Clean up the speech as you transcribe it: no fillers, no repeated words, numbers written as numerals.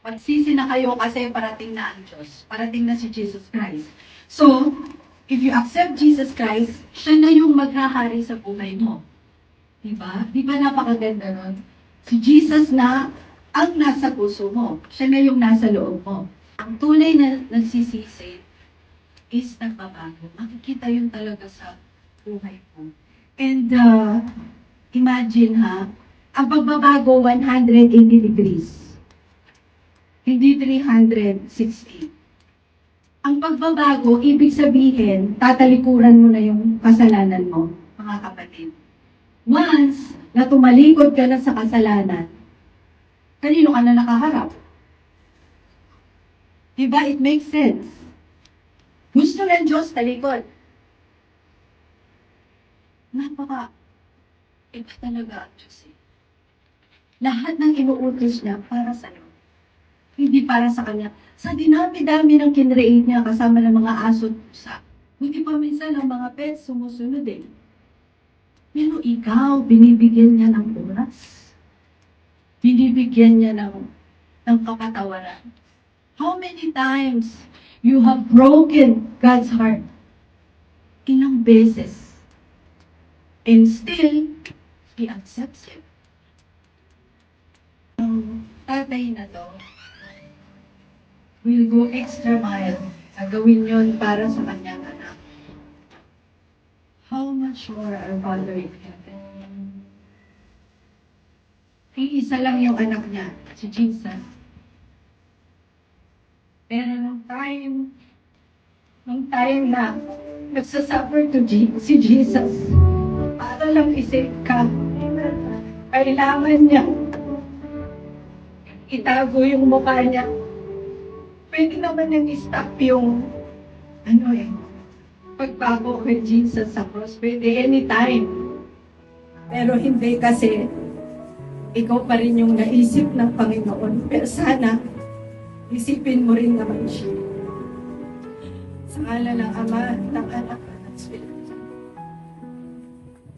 Magsisi na kayo kasi parating na ang Diyos. Parating na si Jesus Christ. So, if you accept Jesus Christ, siya na yung maghahari sa buhay mo. Diba? Di ba napakaganda nun? Si Jesus na ang nasa puso mo. Siya na yung nasa loob mo. Ang tunay na nagsisisi is nagbabago. Makikita yun talaga sa buhay mo. And imagine ang pagbabago 180 degrees. Hindi 360. Ang pagbabago, ibig sabihin, tatalikuran mo na yung kasalanan mo, mga kapatid. Once na tumalikod ka na sa kasalanan, kanino ka na nakaharap? Diba? It makes sense. Gusto ng Diyos talikod. Iba talaga ang Diyos eh. Lahat ng inuutos niya para sa'yo. Hindi para sa kanya. Sa dinami-dami ng kinreate niya kasama ng mga aso at pusa. Hindi pa minsan ang mga pets sumusunod eh. Pero ikaw, binibigyan niya ng oras. Binibigyan niya ng kapatawaran. How many times you have broken God's heart? Ilang beses. And still, He accepts you. Ang tatay na to, will go extra mile. Gagawin yun para sa kanyang anak. How much more our Father in heaven? Isa lang yung anak niya, si Jesus. Pero nung time na nagsasuffer si Jesus, para lang isip ka, kailangan niya itago yung mukha niya. Pwede naman niyang i-stop yung pagbago kay Jesus sa cross. Pwede anytime. Pero hindi kasi ikaw pa rin yung naisip ng Panginoon. Pero sana, isipin mo rin naman siya. Sa ngala ng Ama, ng Anak, at ng Espiritu.